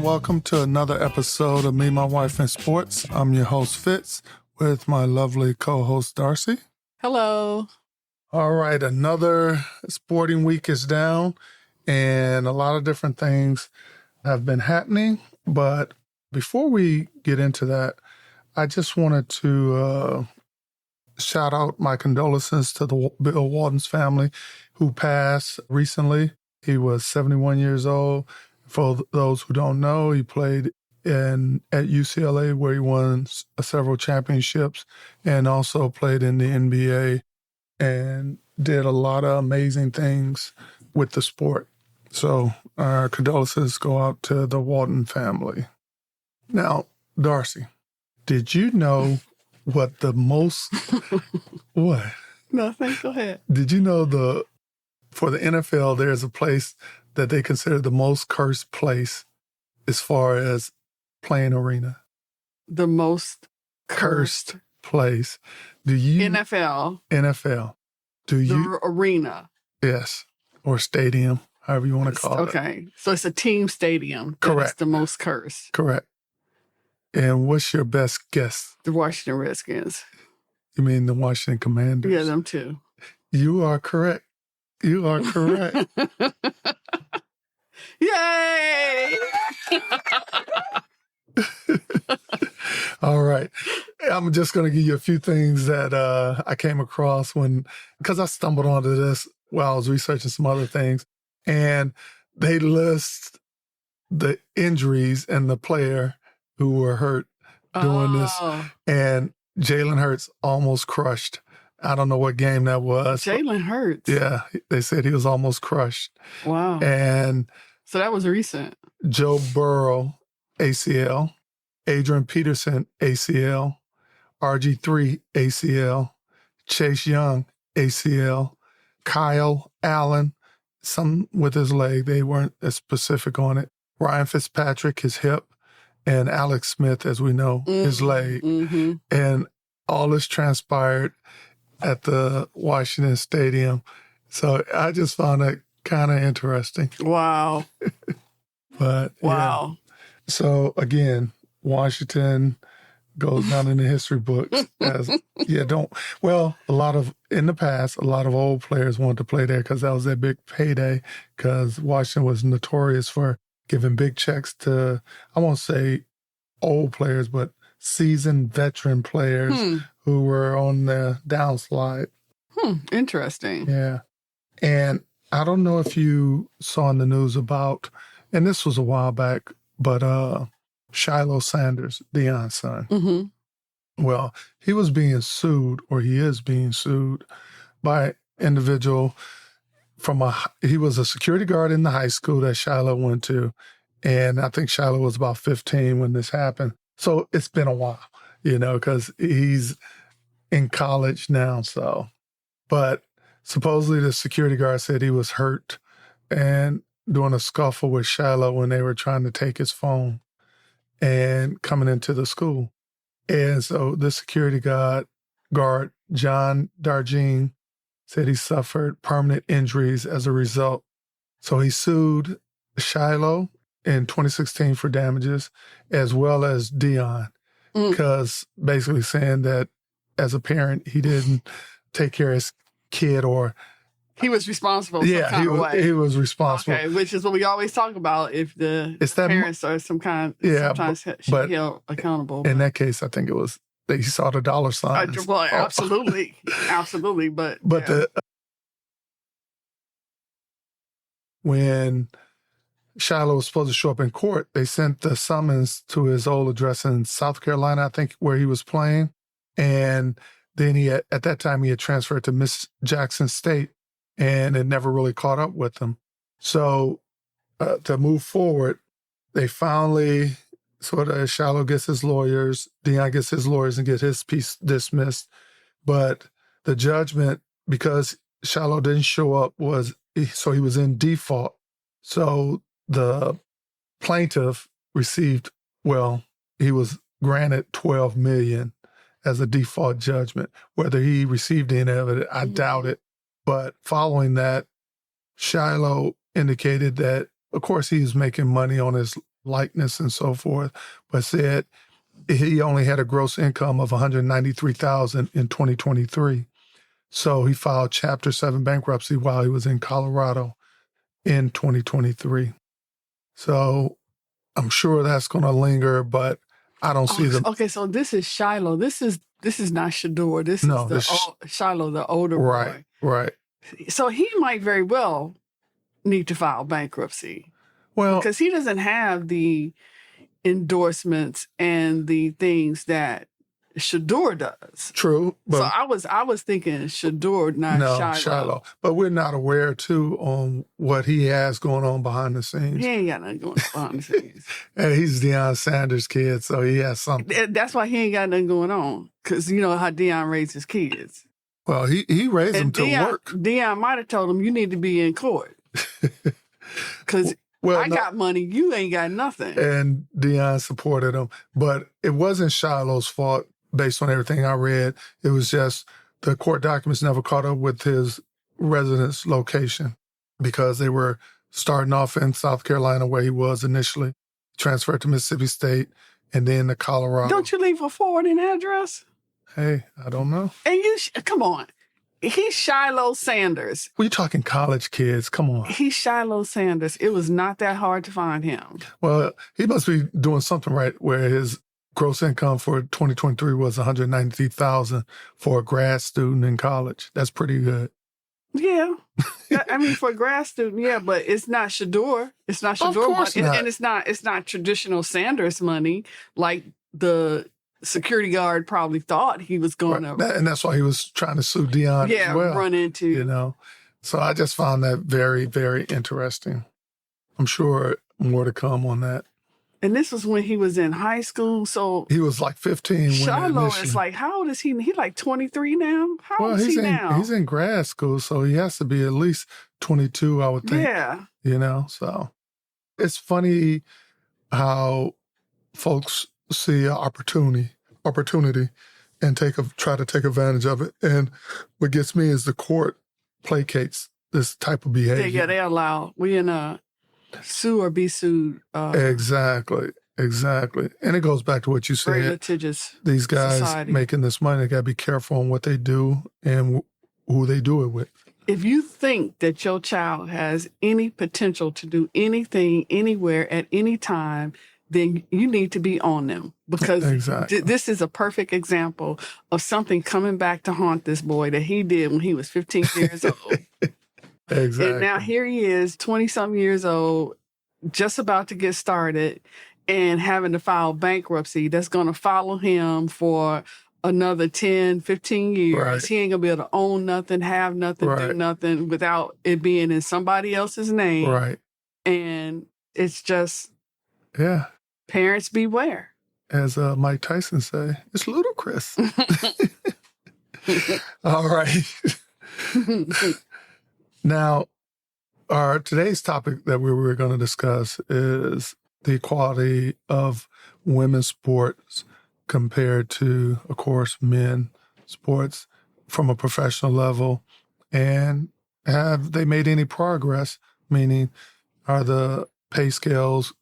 Welcome to another episode of Me, My Wife, and Sports. I'm your host, Fitz, with my lovely co-host, Darcy. Hello. All right, another sporting week is down, and a lot of different things have been happening. But before we get into that, I just wanted to shout out my condolences to the Bill Walton's family who passed recently. He was 71 years old. For those who don't know, he played at UCLA where he won several championships and also played in the NBA and did a lot of amazing things with the sport. So our condolences go out to the Walton family. Now, Darcy, did you know what the most... What? Nothing. Go ahead. Did you know for the NFL, there's a place that they consider the most cursed place as far as playing arena? The most cursed place. Do you... NFL. Do you... The arena. Yes. Or stadium, however you want to call it. Okay. So it's a team stadium. Correct. That's the most cursed. Correct. And what's your best guess? The Washington Redskins. You mean the Washington Commanders? Yeah, them too. You are correct. You are correct. Yay! All right. I'm just going to give you a few things that I came across because I stumbled onto this while I was researching some other things. And they list the injuries and the player who were hurt doing this. And Jalen Hurts almost crushed. I don't know what game that was. Jalen Hurts? Yeah. They said he was almost crushed. Wow. And so that was recent. Joe Burrow, ACL. Adrian Peterson, ACL. RG3, ACL. Chase Young, ACL. Kyle Allen, some with his leg. They weren't as specific on it. Ryan Fitzpatrick, his hip. And Alex Smith, as we know, his leg. Mm-hmm. And all this transpired at the Washington Stadium. So I just found that kind of interesting. Wow. But wow. Yeah. So again, Washington goes down in the history books as in the past, a lot of old players wanted to play there because that was their big payday, because Washington was notorious for giving big checks to, I won't say old players, but seasoned veteran players who were on the downslide. Interesting. Yeah. And I don't know if you saw in the news about, and this was a while back, but Shiloh Sanders, Deion's son. Mm-hmm. Well, he was being sued, or he is being sued by an individual he was a security guard in the high school that Shiloh went to. And I think Shiloh was about 15 when this happened. So it's been a while, because he's in college now. So, but supposedly the security guard said he was hurt and doing a scuffle with Shiloh when they were trying to take his phone and coming into the school. And so the security guard, John Darjean, said he suffered permanent injuries as a result. So he sued Shiloh in 2016 for damages, as well as Deion, because basically saying that as a parent, he didn't take care of his kid, or he was responsible some kind of way. He was responsible. Okay, which is what we always talk about, if the parents are sometimes held accountable. In that case, I think it was, he saw the dollar signs. Well, absolutely. Absolutely. But when Shiloh was supposed to show up in court, they sent the summons to his old address in South Carolina, I think, where he was playing. And then at that time, he had transferred to Miss Jackson State, and it never really caught up with him. So to move forward, they finally sort of, Shiloh gets his lawyers, Deion gets his lawyers and get his piece dismissed. But the judgment, because Shiloh didn't show up, so he was in default. So the plaintiff received, he was granted $12 million as a default judgment. Whether he received any of it, I doubt it. But following that, Shiloh indicated that, of course, he was making money on his likeness and so forth, but said he only had a gross income of $193,000 in 2023. So he filed Chapter 7 bankruptcy while he was in Colorado in 2023. So I'm sure that's going to linger, but I don't see them. Okay, so this is Shiloh. This is not Shador. This is Shiloh, the older boy. Right. So he might very well need to file bankruptcy. Well, because he doesn't have the endorsements and the things that Shador does. True. But so I was thinking Shador, not Shiloh. But we're not aware, too, on what he has going on behind the scenes. He ain't got nothing going on behind the scenes. And he's Deion Sanders' kid, so he has something. That's why he ain't got nothing going on, because you know how Deion raised his kids. Well, he raised them to work. Deion might have told him, you need to be in court. Because I got money, you ain't got nothing. And Deion supported him. But it wasn't Shiloh's fault, based on everything I read. It was just the court documents never caught up with his residence location, because they were starting off in South Carolina, where he was initially, transferred to Mississippi State, and then to Colorado. Don't you leave a forwarding address? Hey, I don't know. And come on. He's Shiloh Sanders. We're talking college kids. Come on. He's Shiloh Sanders. It was not that hard to find him. Well, he must be doing something right, where his gross income for 2023 was $193,000 for a grad student in college. That's pretty good. Yeah. I mean, for a grad student, yeah, but it's not Shador. It's not Shador money. And it's not traditional Sanders money like the security guard probably thought he was going to. And that's why he was trying to sue Deion as well. Run into. You know, so I just found that very, very interesting. I'm sure more to come on that. And this was when he was in high school, so... He was like 15 Shiloh is like, how old is he? He like 23 now? How old is he now? He's in grad school, so he has to be at least 22, I would think. Yeah. You know, so... It's funny how folks see opportunity and try to take advantage of it. And what gets me is the court placates this type of behavior. Yeah, they allow. We in a sue or be sued. Exactly. And it goes back to what you said. Very litigious. These guys society. Making this money, they got to be careful on what they do and who they do it with. If you think that your child has any potential to do anything, anywhere, at any time, then you need to be on them, because this is a perfect example of something coming back to haunt this boy that he did when he was 15 years old. Exactly. And now here he is, 20-something years old, just about to get started and having to file bankruptcy that's going to follow him for another 10, 15 years. Right. He ain't going to be able to own nothing, have nothing, do nothing without it being in somebody else's name. Right. And it's just... Yeah. Parents beware. As Mike Tyson say, it's ludicrous. All right. Now, today's topic that we were going to discuss is the equality of women's sports compared to, of course, men's sports from a professional level. And have they made any progress? Meaning, are the pay scales,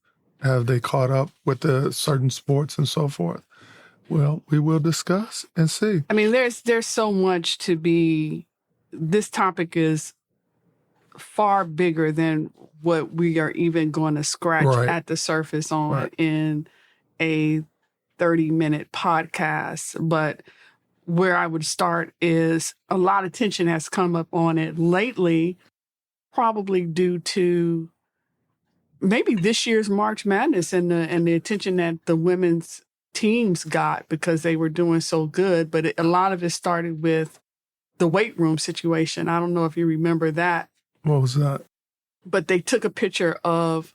have they caught up with the certain sports and so forth? Well, we will discuss and see. I mean, there's so much to be. This topic is far bigger than what we are even going to scratch at the surface on in a 30-minute podcast. But where I would start is a lot of tension has come up on it lately, probably due to maybe this year's March Madness and the attention that the women's teams got because they were doing so good. But a lot of it started with the weight room situation. I don't know if you remember that. What was that? But they took a picture of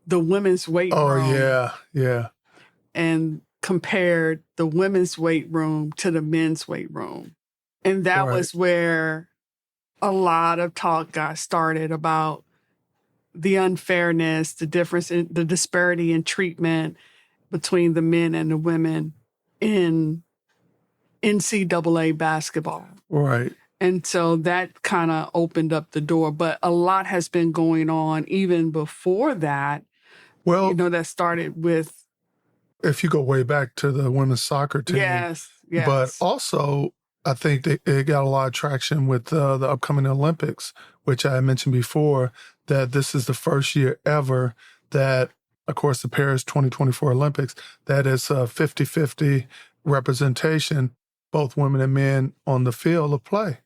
the women's weight room. Oh, yeah. And compared the women's weight room to the men's weight room. And that was where a lot of talk got started about the unfairness, the difference in the disparity in treatment between the men and the women in NCAA basketball. Right. And so that kind of opened up the door. But a lot has been going on even before that. Well, that started with. If you go way back to the women's soccer team. Yes. But also, I think it got a lot of traction with the upcoming Olympics, which I mentioned before, that this is the first year ever that, of course, the Paris 2024 Olympics, that is a 50-50 representation, both women and men on the field of play.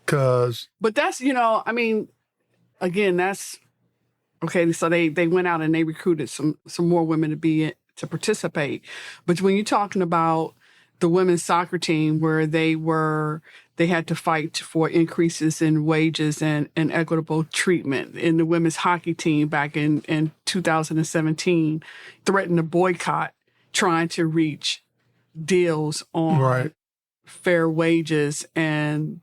But that's, again, that's, okay, so they went out and they recruited some more women to participate. But when you're talking about the women's soccer team where they had to fight for increases in wages and equitable treatment, in the women's hockey team back in 2017, threatened to boycott trying to reach deals on fair wages and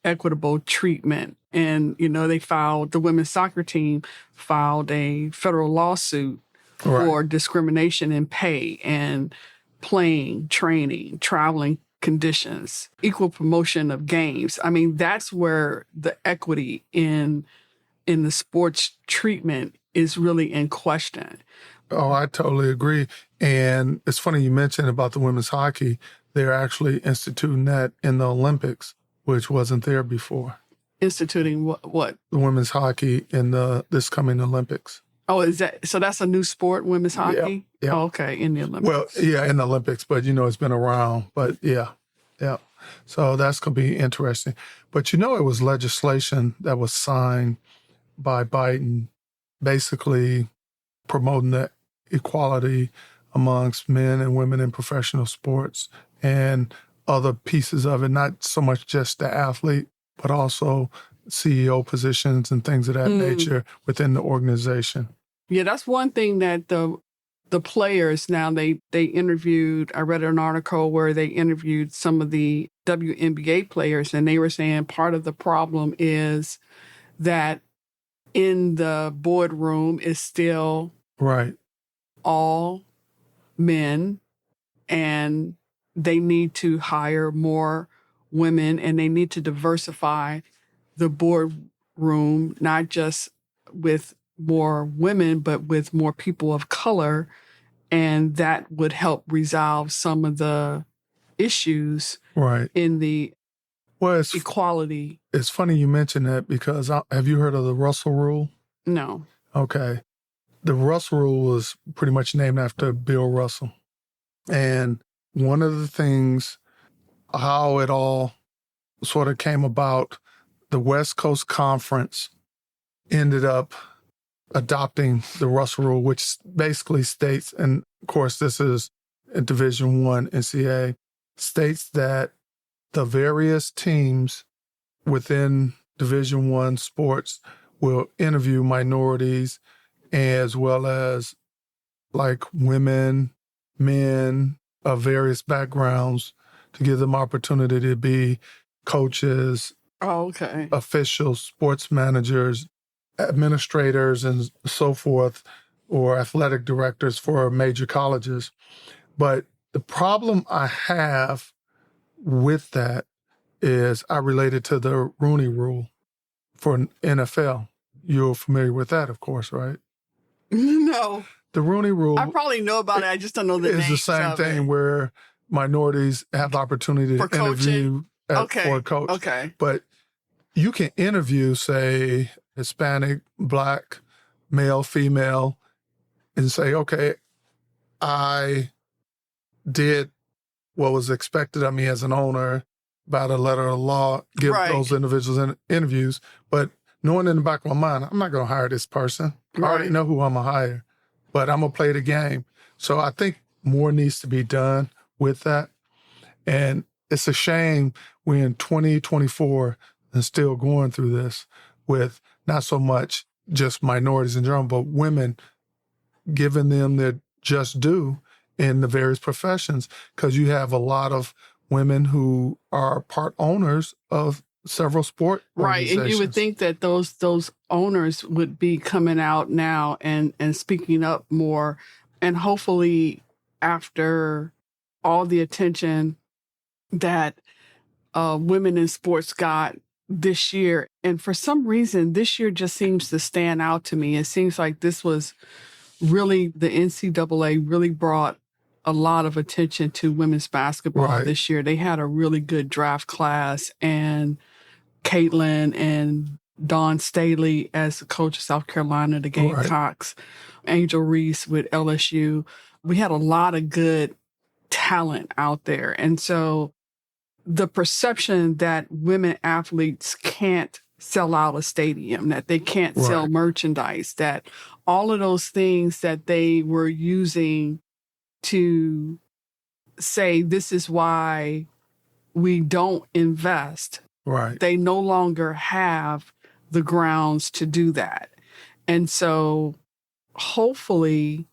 equitable treatment. And, the women's soccer team filed a federal lawsuit for discrimination in pay and playing, training, traveling conditions, equal promotion of games. I mean, that's where the equity in the sports treatment is really in question. Oh, I totally agree. And it's funny you mentioned about the women's hockey. They're actually instituting that in the Olympics, which wasn't there before. Instituting what? The women's hockey in this coming Olympics. Oh, is that so? That's a new sport, women's hockey. Yeah. Oh, okay, in the Olympics. Well, yeah, in the Olympics, but it's been around. But yeah. So that's gonna be interesting. But it was legislation that was signed by Biden, basically promoting the equality amongst men and women in professional sports and other pieces of it, not so much just the athlete, but also CEO positions and things of that nature within the organization. Yeah, that's one thing that the players now, they interviewed, I read an article where they interviewed some of the WNBA players, and they were saying part of the problem is that in the boardroom is still all men, and they need to hire more women, and they need to diversify the boardroom, not just with more women, but with more people of color. And that would help resolve some of the issues in the equality. It's funny you mention that because have you heard of the Russell Rule? No. Okay. The Russell Rule was pretty much named after Bill Russell. And one of the things, how it all sort of came about, the West Coast Conference ended up adopting the Russell Rule, which basically states, and of course this is in Division I NCAA, states that the various teams within Division I sports will interview minorities as well as like women, men of various backgrounds to give them opportunity to be coaches, officials, sports managers, administrators, and so forth, or athletic directors for major colleges. But the problem I have with that is I relate it to the Rooney Rule for NFL. You're familiar with that, of course, right? No. The Rooney Rule. I probably know about it. I just don't know the name. It's the same thing where minorities have the opportunity to interview for a coach. Okay. But you can interview, say, Hispanic, Black, male, female, and say, okay, I did what was expected of me as an owner by the letter of the law, give those individuals interviews. But knowing in the back of my mind, I'm not going to hire this person. I already know who I'm going to hire, but I'm going to play the game. So I think more needs to be done with that. And it's a shame we're in 2024 and still going through this with not so much just minorities in general, but women, giving them their just due in the various professions, because you have a lot of women who are part owners of several sport Right. And you would think that those owners would be coming out now and speaking up more. And hopefully after all the attention that women in sports got this year, and for some reason, this year just seems to stand out to me. It seems like this was really, the NCAA really brought a lot of attention to women's basketball this year. They had a really good draft class, and Caitlin and Dawn Staley as the coach of South Carolina, the Gamecocks, Angel Reese with LSU. We had a lot of good talent out there. And so the perception that women athletes can't sell out a stadium, that they can't sell merchandise, that all of those things that they were using to say this is why we don't invest, they no longer have the grounds to do that. And so hopefully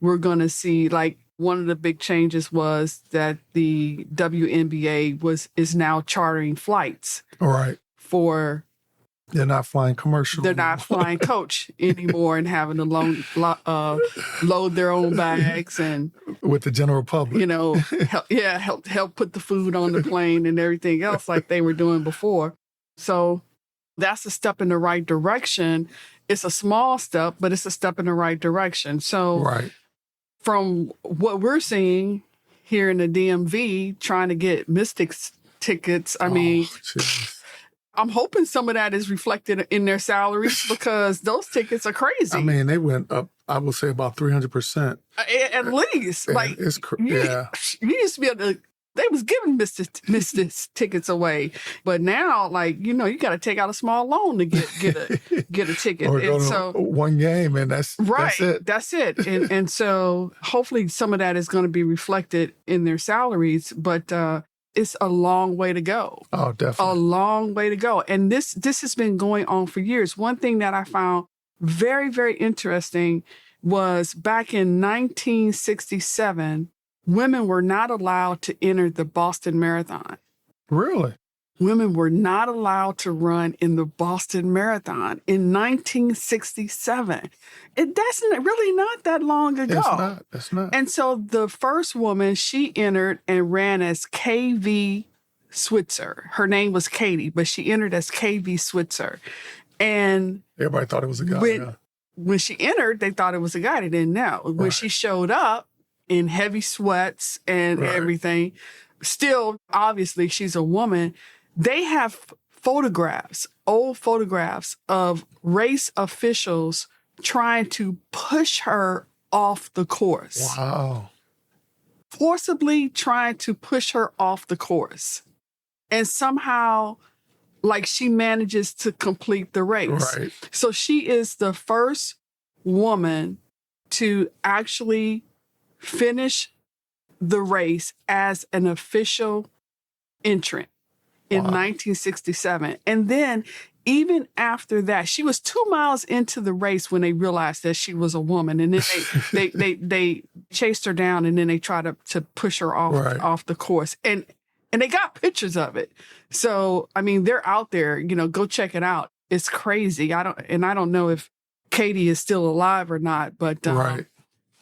we're going to see, like, one of the big changes was that the WNBA is now chartering flights for. They're not flying commercial. They're not flying coach anymore and having to load their own bags and with the general public, help put the food on the plane and everything else like they were doing before. So that's a step in the right direction. It's a small step, but it's a step in the right direction. So from what we're seeing here in the DMV, trying to get Mystics tickets, I mean, I'm hoping some of that is reflected in their salaries because those tickets are crazy. I mean, they went up, I would say, about 300%. At least. Like, it's you used to be able to, they was giving Mystics tickets away. But now, like, you got to take out a small loan to get a ticket. Or go to one game, and that's it. That's it. And so hopefully some of that is going to be reflected in their salaries. But it's a long way to go. Oh, definitely. A long way to go. And this has been going on for years. One thing that I found very, very interesting was back in 1967, women were not allowed to enter the Boston Marathon. Really? Women were not allowed to run in the Boston Marathon in 1967. That's really not that long ago. It's not. And so the first woman, she entered and ran as KV Switzer. Her name was Katie, but she entered as KV Switzer. And everybody thought it was a guy. When she entered, they thought it was a guy. They didn't know. When she showed up in heavy sweats and everything, still, obviously, she's a woman. They have old photographs of race officials trying to push her off the course. Wow. Forcibly trying to push her off the course. And somehow, like, she manages to complete the race. Right. So she is the first woman to actually finish the race as an official entrant in 1967. And then even after that, she was 2 miles into the race when they realized that she was a woman. And then they chased her down, and then they tried to push her off the course. And they got pictures of it. So, I mean, they're out there, go check it out. It's crazy. I don't know if Katie is still alive or not, but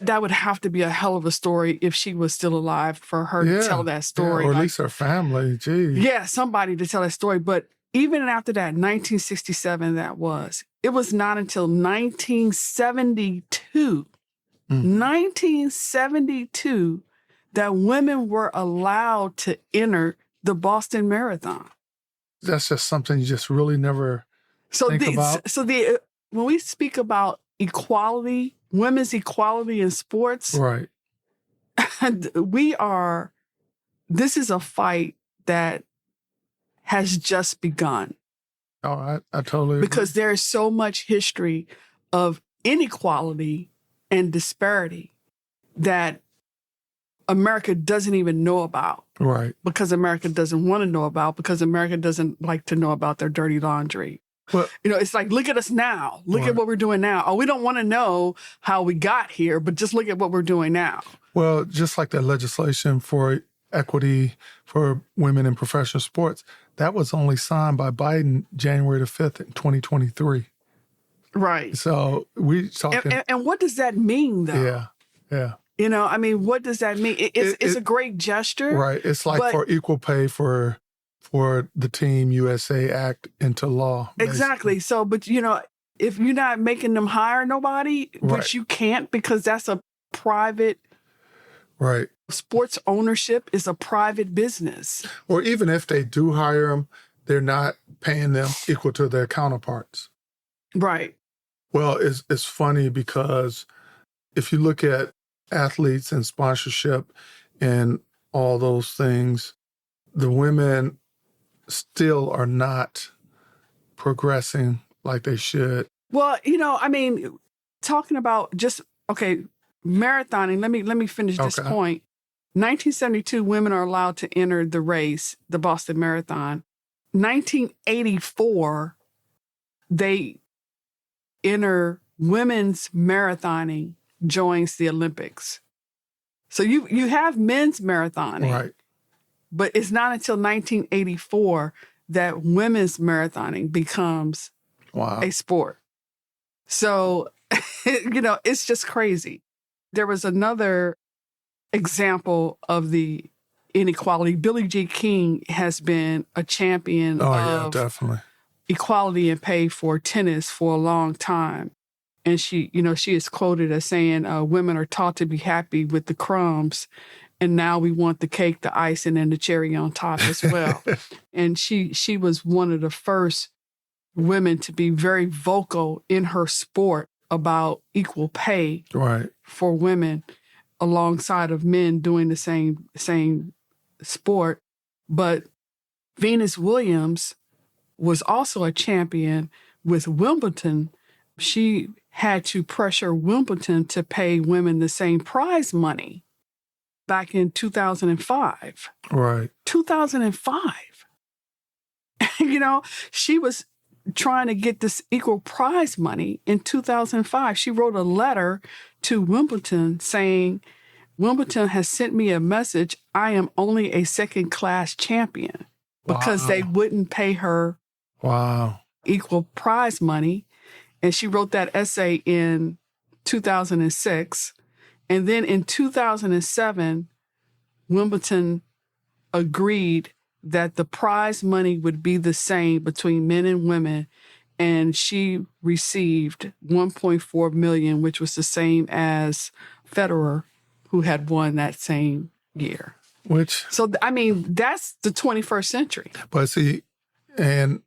that would have to be a hell of a story if she was still alive for her to tell that story. Or at least her family, geez. Yeah, somebody to tell that story. But even after that, 1967, it was not until 1972, 1972, that women were allowed to enter the Boston Marathon. That's just something you just really never think about. So when we speak about equality, women's equality in sports, this is a fight that has just begun. Oh, I totally agree. Because there is so much history of inequality and disparity that America doesn't even know about. Right. Because America doesn't want to know about, because America doesn't like to know about their dirty laundry. Well, it's like, look at us now. Look at what we're doing now. Oh, we don't want to know how we got here, but just look at what we're doing now. Well, just like that legislation for equity for women in professional sports, that was only signed by Biden January the 5th in 2023. Right. So we talking. And what does that mean, though? Yeah, yeah. You know, I mean, what does that mean? It's a great gesture. Right. It's like for equal pay for the Team USA Act into law. Basically. Exactly. So, but, you know, if you're not making them hire nobody, which you can't because that's a private. Right. Sports ownership is a private business. Or even if they do hire them, they're not paying them equal to their counterparts. Right. Well, it's funny because if you look at athletes and sponsorship and all those things, the women still are not progressing like they should. Well, you know, I mean, talking about just, marathoning, let me finish this point. 1972, women are allowed to enter the race, the Boston Marathon. 1984, they enter women's marathoning joins the Olympics. So you have men's marathoning. Right. But it's not until 1984 that women's marathoning becomes a sport. So, you know, it's just crazy. There was another example of the inequality. Billie Jean King has been a champion of definitely. Equality in pay for tennis for a long time. And she is quoted as saying, women are taught to be happy with the crumbs, and now we want the cake, the icing, and the cherry on top as well. And she was one of the first women to be very vocal in her sport about equal pay for women alongside of men doing the same sport. But Venus Williams was also a champion with Wimbledon. She had to pressure Wimbledon to pay women the same prize money back in 2005. Right. 2005. You know, she was trying to get this equal prize money in 2005. She wrote a letter to Wimbledon saying, Wimbledon has sent me a message. I am only a second-class champion because they wouldn't pay her equal prize money. And she wrote that essay in 2006. And then in 2007, Wimbledon agreed that the prize money would be the same between men and women. And she received $1.4 million, which was the same as Federer, who had won that same year. So, I mean, that's the 21st century. But see, and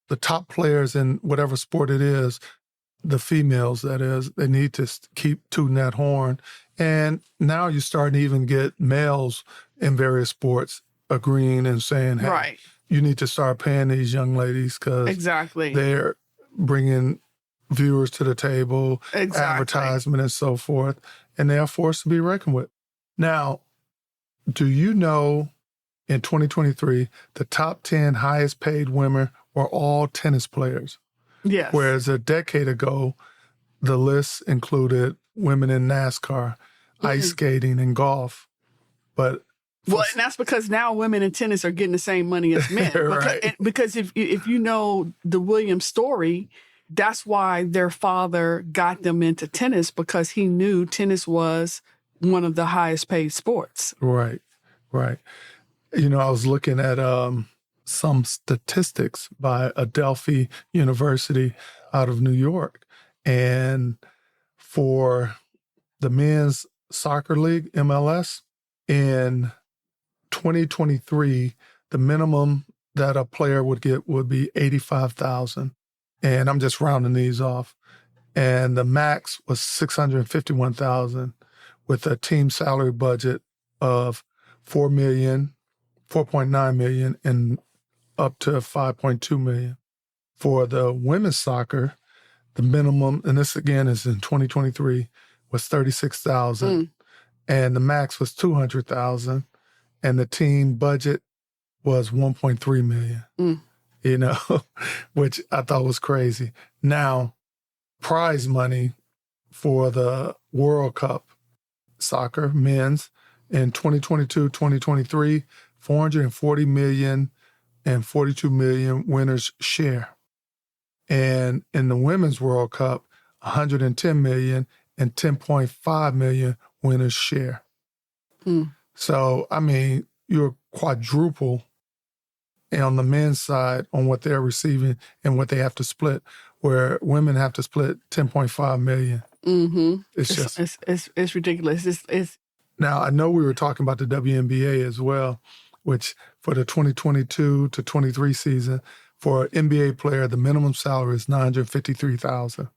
the top players in whatever sport it is, the females, that is, they need to keep tooting that horn. And now you're starting to even get males in various sports agreeing and saying, hey, you need to start paying these young ladies because they're bringing viewers to the table, advertisement and so forth, and they are forced to be reckoned with. Now, do you know in 2023, the top 10 highest paid women were all tennis players? Yes. Whereas a decade ago, the list included women in NASCAR, ice skating, and golf. But and that's because now women in tennis are getting the same money as men. Because if you know the Williams story, that's why their father got them into tennis, because he knew tennis was one of the highest paid sports. Right. You know, I was looking at some statistics by Adelphi University out of New York. And for the men's soccer league, MLS, in 2023, the minimum that a player would get would be $85,000. And I'm just rounding these off. And the max was $651,000 with a team salary budget of $4.9 million, and up to $5.2 million. For the women's soccer, the minimum, and this again is in 2023, was $36,000, and the max was $200,000, and the team budget was $1.3 million. You know, which I thought was crazy. Now, prize money for the World Cup soccer men's in 2022, 2023, 440 million and 42 million winners share. And in the Women's World Cup, 110 million and 10.5 million winners share. So, I mean, you're quadruple on the men's side on what they're receiving and what they have to split, where women have to split 10.5 million. It's ridiculous. Now, I know we were talking about the WNBA as well, which for the 2022 to 23 season, for an NBA player, the minimum salary is $953,000,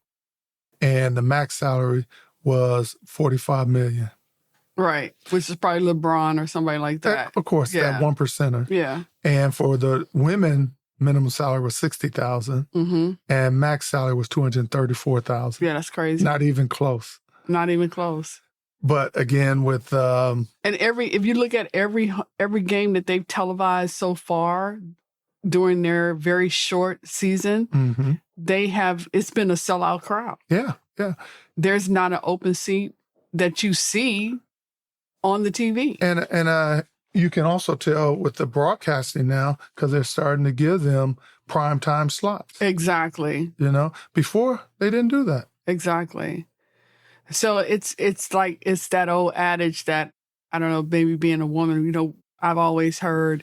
and the max salary was $45 million. Right, which is probably LeBron or somebody like that. Of course, that 1%er. Yeah. And for the women, minimum salary was $60,000, and max salary was $234,000. Yeah, that's crazy. Not even close. Not even close. But again, with and if you look at every game that they've televised so far during their very short season, it's been a sellout crowd. Yeah. There's not an open seat that you see on the TV. And you can also tell with the broadcasting now, because they're starting to give them primetime slots. Exactly. You know, before they didn't do that. Exactly. So it's like, it's that old adage that, I don't know, maybe being a woman, you know, I've always heard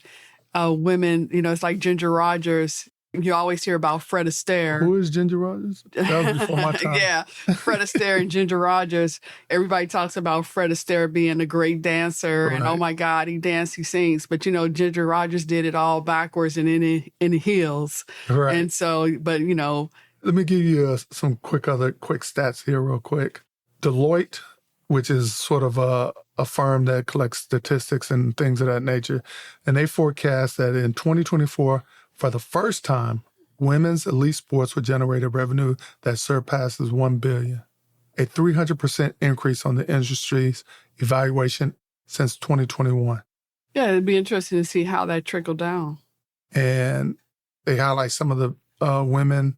women, you know, it's like Ginger Rogers. You always hear about Fred Astaire. Who is Ginger Rogers? That was before my time. Yeah, Fred Astaire and Ginger Rogers. Everybody talks about Fred Astaire being a great dancer, and oh my God, he dances, he sings. But you know, Ginger Rogers did it all backwards and in heels. Right. And so, but you know, let me give you some quick stats here, real quick. Deloitte, which is sort of a firm that collects statistics and things of that nature, and they forecast that in 2024. For the first time, women's elite sports will generate a revenue that surpasses $1 billion, a 300% increase on the industry's evaluation since 2021. Yeah, it'd be interesting to see how that trickled down. And they highlight some of the women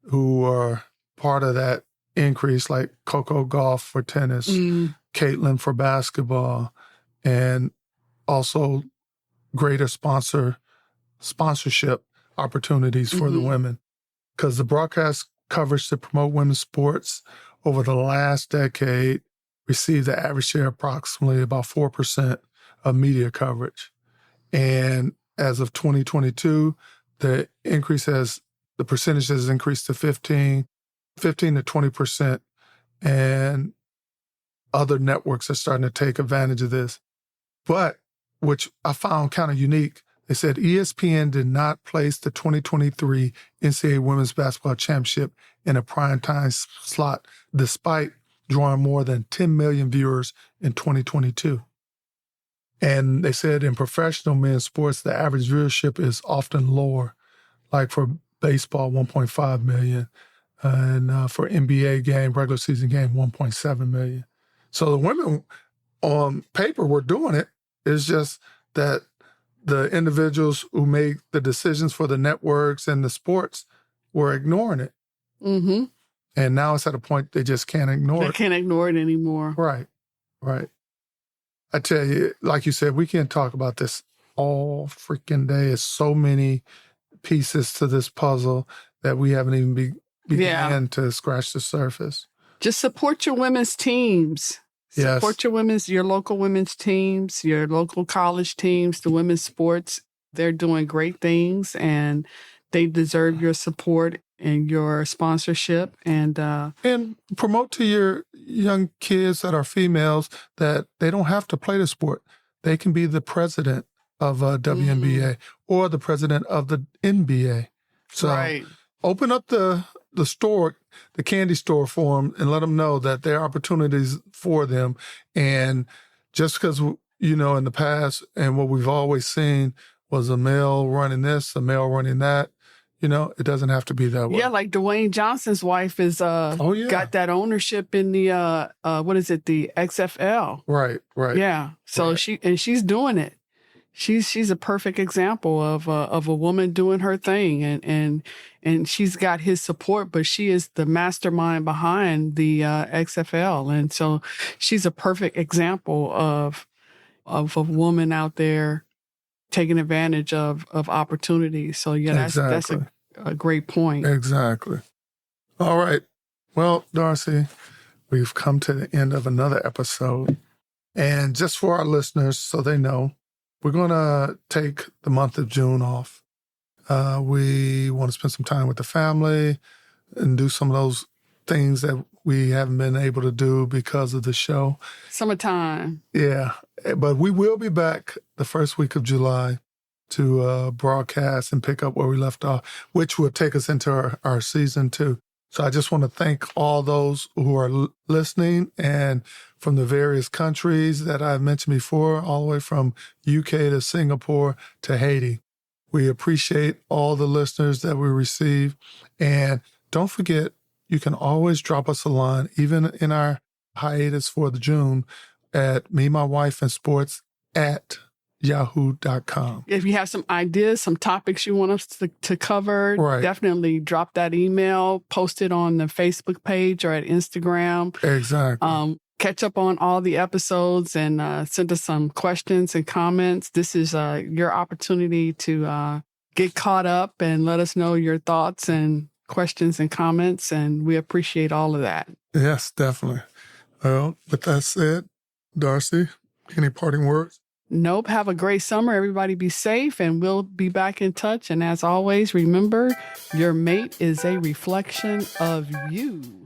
who are part of that increase, like Coco Gauff for tennis, Caitlin for basketball, and also greater sponsorship opportunities for the women, because the broadcast coverage to promote women's sports over the last decade received an average share approximately about 4% of media coverage. And as of 2022, the percentage has increased to 15 to 20%, and other networks are starting to take advantage of this. But, which I found kind of unique, they said ESPN did not place the 2023 NCAA Women's Basketball Championship in a primetime slot, despite drawing more than 10 million viewers in 2022. And they said in professional men's sports, the average viewership is often lower, like for baseball, 1.5 million, and for NBA regular season game, 1.7 million. So the women on paper were doing it. It's just that the individuals who make the decisions for the networks and the sports were ignoring it. And now it's at a point they just can't ignore it. They can't ignore it anymore. Right. I tell you, like you said, we can't talk about this all freaking day. It's so many pieces to this puzzle that we haven't even began to scratch the surface. Just support your women's teams. Yes. Support your local women's teams, your local college teams, the women's sports. They're doing great things, and they deserve your support and your sponsorship. And promote to your young kids that are females that they don't have to play the sport. They can be the president of WNBA or the president of the NBA. So open up the store, the candy store for them, and let them know that there are opportunities for them. And just because, you know, in the past and what we've always seen was a male running this, a male running that, you know, it doesn't have to be that way. Yeah, like Dwayne Johnson's wife is got that ownership in the the XFL. Right. Yeah. So she's doing it. She's a perfect example of a woman doing her thing, and she's got his support, but she is the mastermind behind the XFL, and so she's a perfect example of, of a woman out there taking advantage of opportunities. So yeah, that's a great point. Exactly. All right. Well, Darcy, we've come to the end of another episode. And just for our listeners, so they know, we're going to take the month of June off. We want to spend some time with the family and do some of those things that we haven't been able to do because of the show. Summertime. Yeah. But we will be back the first week of July to broadcast and pick up where we left off, which will take us into our season 2. So I just want to thank all those who are listening and from the various countries that I've mentioned before, all the way from UK to Singapore to Haiti. We appreciate all the listeners that we receive. And don't forget, you can always drop us a line, even in our hiatus for the June, at memywifeandsports at yahoo.com. If you have some ideas, some topics you want us to cover, definitely drop that email, post it on the Facebook page or at Instagram. Exactly. Catch up on all the episodes and send us some questions and comments. This is your opportunity to get caught up and let us know your thoughts and questions and comments, and we appreciate all of that. Yes, definitely. Well, with that said, Darcy, any parting words? Nope. Have a great summer. Everybody be safe, and we'll be back in touch. And as always, remember, your mate is a reflection of you.